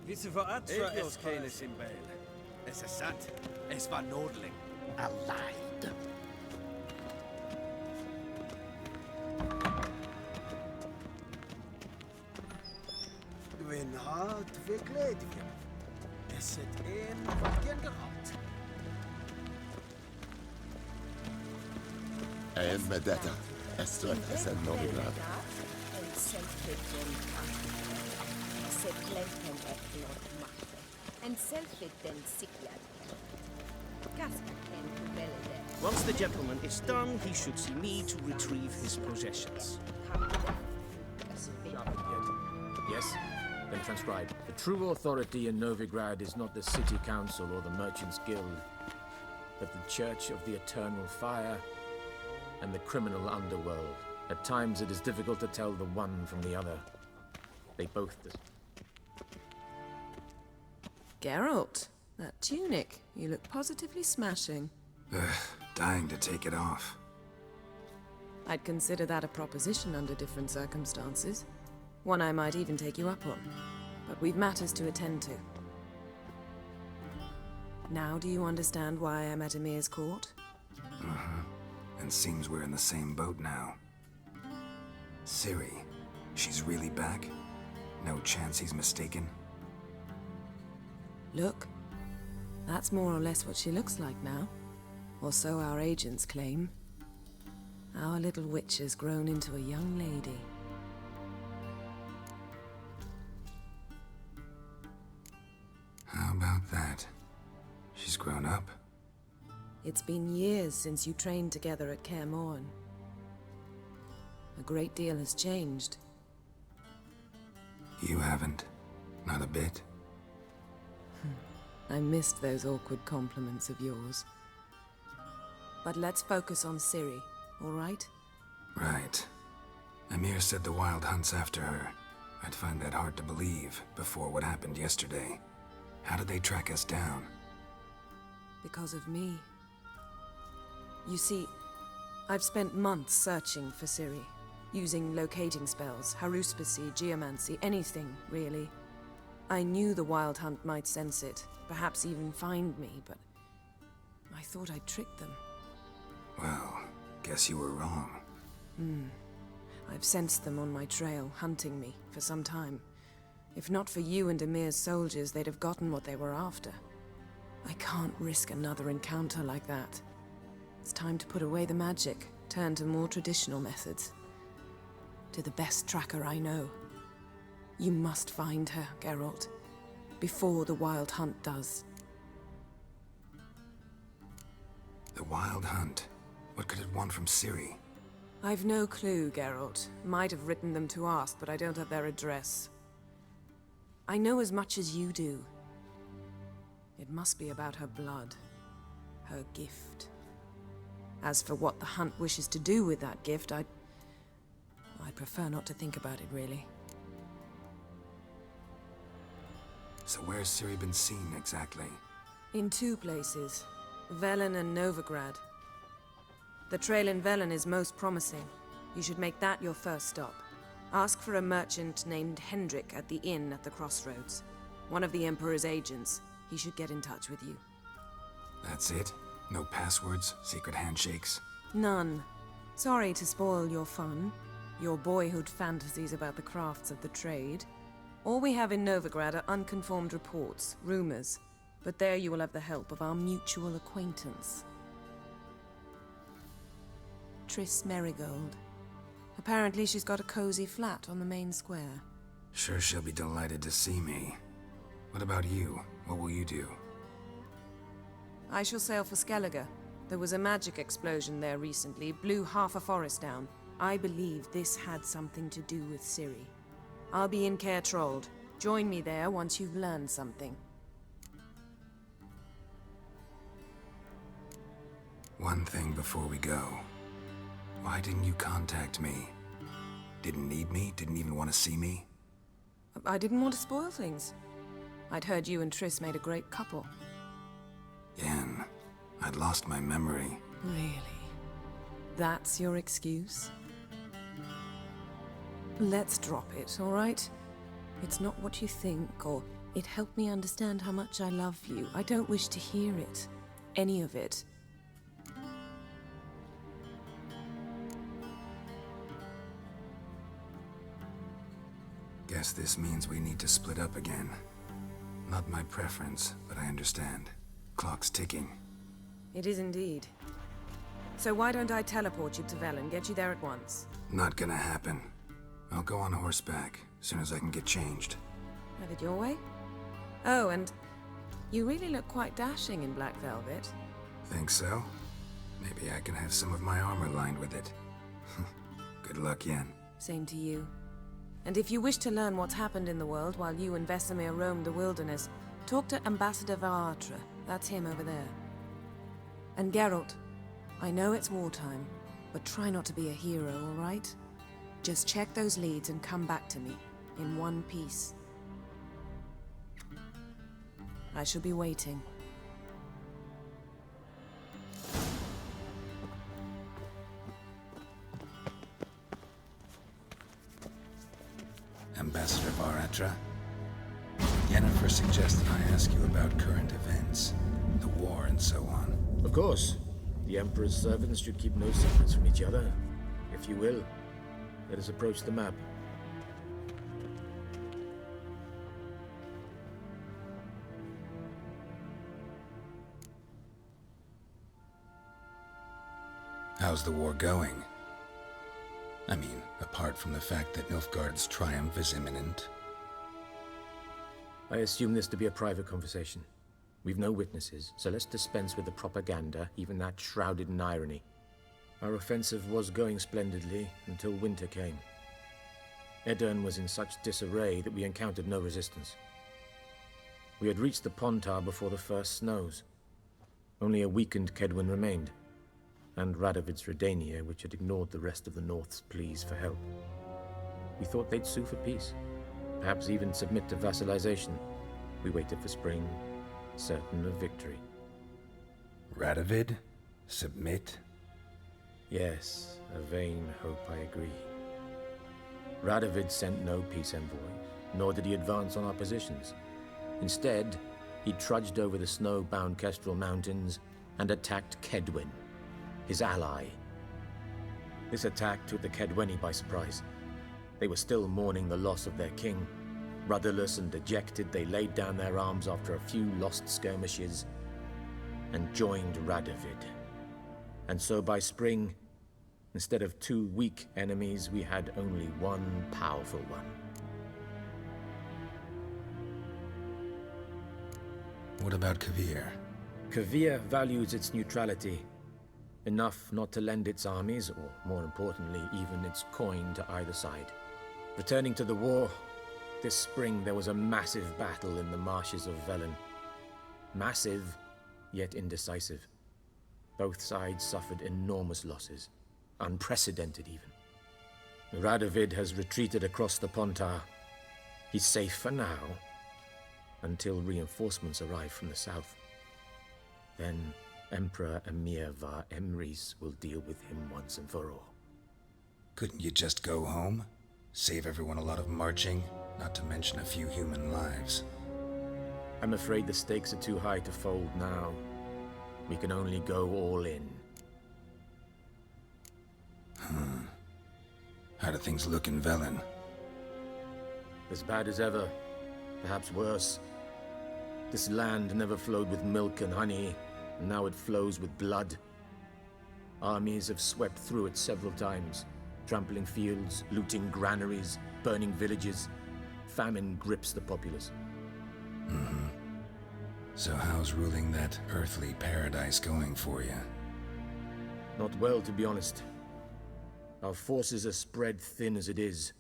Wisse voor atra Eagles efka. Simbel. Es is sant. Es war Nordling. Allein. Wenn hart verkleed wird. Es het een wat geen gehad. En med detta, SOS Novigrad. En selvfitten Sekletten etnot machte. En selvfitten siklat. Kaskaken veldet. Once the gentleman is done, he should see me to retrieve his possessions. Yes? Then transcribe. The true authority in Novigrad is not the city council or the merchants' guild, but the Church of the Eternal Fire and the criminal underworld. At times it is difficult to tell the one from the other. They both... Geralt, that tunic. You look positively smashing. Dying to take it off. I'd consider that a proposition under different circumstances. One I might even take you up on. But we've matters to attend to. Now do you understand why I'm at Emir's court? Uh-huh. And seems we're in the same boat now. Ciri, she's really back? No chance he's mistaken? Look, that's more or less what she looks like now. Or so our agents claim. Our little witch has grown into a young lady. How about that? She's grown up? It's been years since you trained together at Kaer Morhen. A great deal has changed. You haven't? Not a bit? I missed those awkward compliments of yours. But let's focus on Ciri, all right? Right. Emir said the Wild Hunt's after her. I'd find that hard to believe before what happened yesterday. How did they track us down? Because of me. You see, I've spent months searching for Ciri, using locating spells, haruspicy, geomancy, anything, really. I knew the Wild Hunt might sense it, perhaps even find me, but I thought I'd tricked them. Well, guess you were wrong. I've sensed them on my trail, hunting me, for some time. If not for you and Emir's soldiers, they'd have gotten what they were after. I can't risk another encounter like that. It's time to put away the magic, turn to more traditional methods. To the best tracker I know. You must find her, Geralt, before the Wild Hunt does. The Wild Hunt? What could it want from Ciri? I've no clue, Geralt. Might have written them to ask, but I don't have their address. I know as much as you do. It must be about her blood. Her gift. As for what the Hunt wishes to do with that gift, I'd prefer not to think about it, really. So where's Ciri been seen, exactly? In two places. Velen and Novigrad. The trail in Velen is most promising. You should make that your first stop. Ask for a merchant named Hendrik at the inn at the crossroads. One of the Emperor's agents. He should get in touch with you. That's it? No passwords, secret handshakes? None. Sorry to spoil your fun, your boyhood fantasies about the crafts of the trade. All we have in Novigrad are unconfirmed reports, rumors. But there you will have the help of our mutual acquaintance. Triss Merigold. Apparently she's got a cozy flat on the main square. Sure she'll be delighted to see me. What about you? What will you do? I shall sail for Skellige. There was a magic explosion there recently, blew half a forest down. I believe this had something to do with Ciri. I'll be in Caer Trold. Join me there once you've learned something. One thing before we go. Why didn't you contact me? Didn't need me? Didn't even want to see me? I didn't want to spoil things. I'd heard you and Triss made a great couple. Yen, I'd lost my memory. Really? That's your excuse? Let's drop it, all right? It's not what you think, or it helped me understand how much I love you. I don't wish to hear it. Any of it. Guess this means we need to split up again. Not my preference, but I understand. Clock's ticking. It is indeed. So why don't I teleport you to Velen, get you there at once? Not gonna happen. I'll go on horseback, as soon as I can get changed. Have it your way? Oh, and you really look quite dashing in black velvet. Think so? Maybe I can have some of my armor lined with it. Good luck, Yen. Same to you. And if you wish to learn what's happened in the world while you and Vesemir roamed the wilderness, talk to Ambassador Varatra. That's him over there. And Geralt, I know it's wartime, but try not to be a hero, all right? Just check those leads and come back to me, in one piece. I shall be waiting. Ambassador Varatra, Yennefer suggested I ask you about current events, the war and so on. Of course. The Emperor's servants should keep no secrets from each other. If you will, let us approach the map. How's the war going? I mean, apart from the fact that Nilfgaard's triumph is imminent. I assume this to be a private conversation. We've no witnesses, so let's dispense with the propaganda, even that shrouded in irony. Our offensive was going splendidly until winter came. Edirn was in such disarray that we encountered no resistance. We had reached the Pontar before the first snows. Only a weakened Kedwin remained, and Radovid's Redania, which had ignored the rest of the North's pleas for help. We thought they'd sue for peace, perhaps even submit to vassalization. We waited for spring, certain of victory. Radovid? Submit? Yes, a vain hope, I agree. Radovid sent no peace envoys, nor did he advance on our positions. Instead, he trudged over the snow-bound Kestrel Mountains and attacked Kedwin, his ally. This attack took the Kedweni by surprise. They were still mourning the loss of their king. Rudderless and dejected, they laid down their arms after a few lost skirmishes and joined Radovid. And so by spring, instead of two weak enemies, we had only one powerful one. What about Kavir? Kavir values its neutrality, enough not to lend its armies, or more importantly, even its coin to either side. Returning to the war, this spring there was a massive battle in the marshes of Velen. Massive, yet indecisive. Both sides suffered enormous losses, unprecedented even. Radovid has retreated across the Pontar. He's safe for now, until reinforcements arrive from the south. Then Emperor Emir var Emrys will deal with him once and for all. Couldn't you just go home? Save everyone a lot of marching, not to mention a few human lives. I'm afraid the stakes are too high to fold now. We can only go all in. How do things look in Velen? As bad as ever, perhaps worse. This land never flowed with milk and honey, and now it flows with blood. Armies have swept through it several times, trampling fields, looting granaries, burning villages. Famine grips the populace. So how's ruling that earthly paradise going for you? Not well, to be honest. Our forces are spread thin as it is,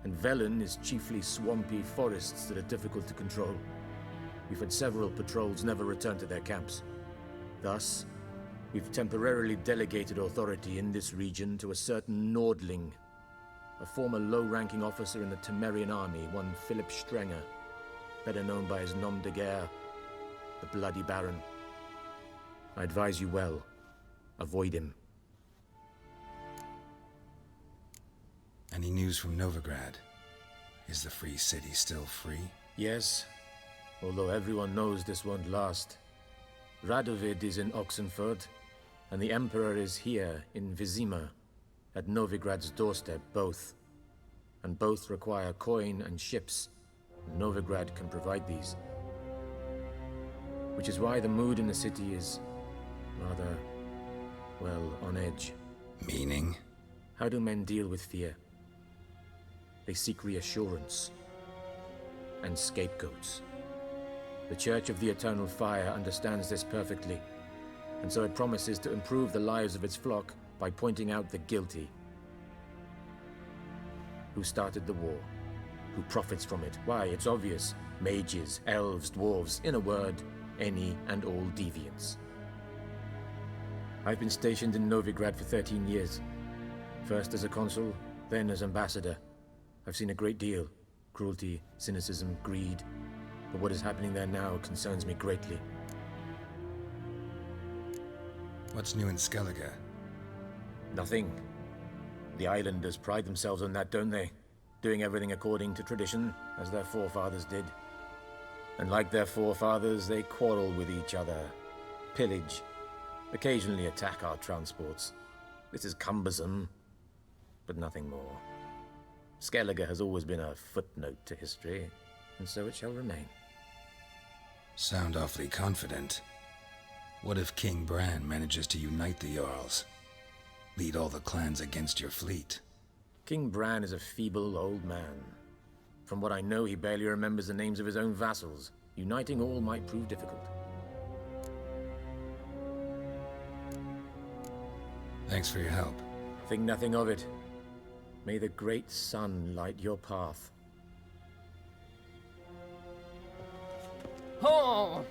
and Velen is chiefly swampy forests that are difficult to control. We've had several patrols never return to their camps. Thus, we've temporarily delegated authority in this region to a certain Nordling, a former low-ranking officer in the Temerian army, one Philip Strenger, better known by his nom de guerre, the Bloody Baron. I advise you well. Avoid him. Any news from Novigrad? Is the free city still free? Yes, although everyone knows this won't last. Radovid is in Oxenford, and the Emperor is here in Vizima, at Novigrad's doorstep, both. And both require coin and ships. Novigrad can provide these. Which is why the mood in the city is rather, well, on edge. Meaning? How do men deal with fear? They seek reassurance and scapegoats. The Church of the Eternal Fire understands this perfectly. and so it promises to improve the lives of its flock by pointing out the guilty. Who started the war? Who profits from it? Why, it's obvious. Mages, elves, dwarves, in a word, any and all deviants. I've been stationed in Novigrad for 13 years. First as a consul, then as ambassador. I've seen a great deal. Cruelty, cynicism, greed. But what is happening there now concerns me greatly. What's new in Skellige? Nothing. The islanders pride themselves on that, don't they? Doing everything according to tradition, as their forefathers did. And like their forefathers, they quarrel with each other, pillage, occasionally attack our transports. This is cumbersome, but nothing more. Skellige has always been a footnote to history, and so it shall remain. Sound awfully confident. What if King Bran manages to unite the Jarls? Lead all the clans against your fleet? King Bran is a feeble old man. From what I know, he barely remembers the names of his own vassals. Uniting all might prove difficult. Thanks for your help. Think nothing of it. May the great sun light your path. Oh!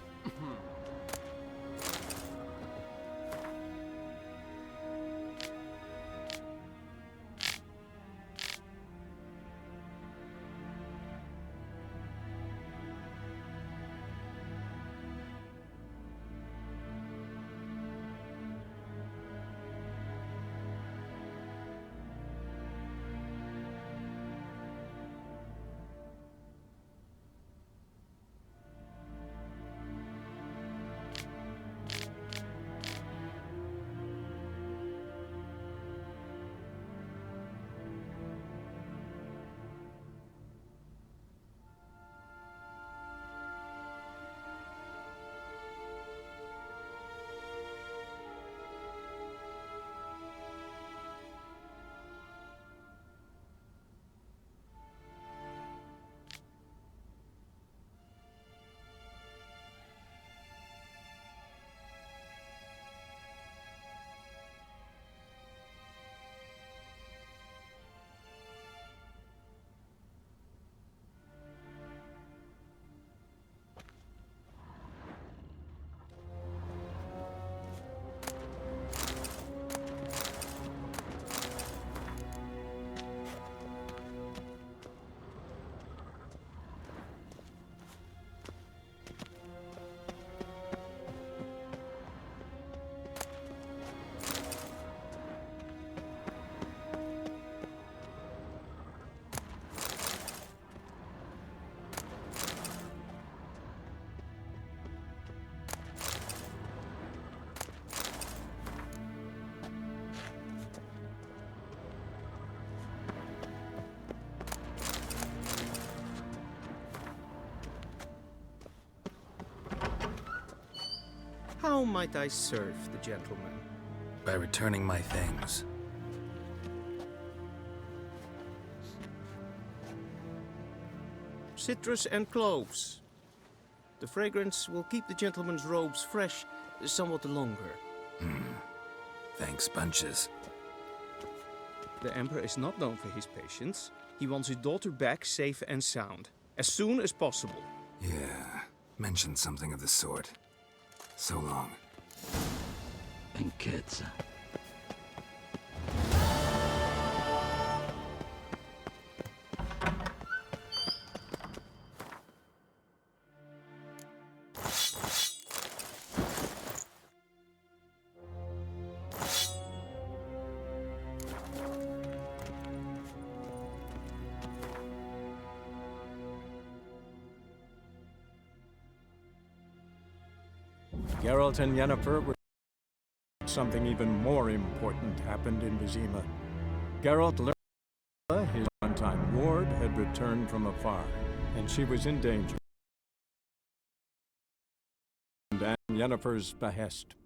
How might I serve the gentleman? By returning my things. Citrus and cloves. The fragrance will keep the gentleman's robes fresh somewhat longer. Thanks, bunches. The Emperor is not known for his patience. He wants his daughter back safe and sound, as soon as possible. Yeah, mentioned something of the sort. So long. And kids. Geralt and Yennefer were... Something even more important happened in Vizima. Geralt learned his one-time ward had returned from afar, and she was in danger. And at Yennefer's behest,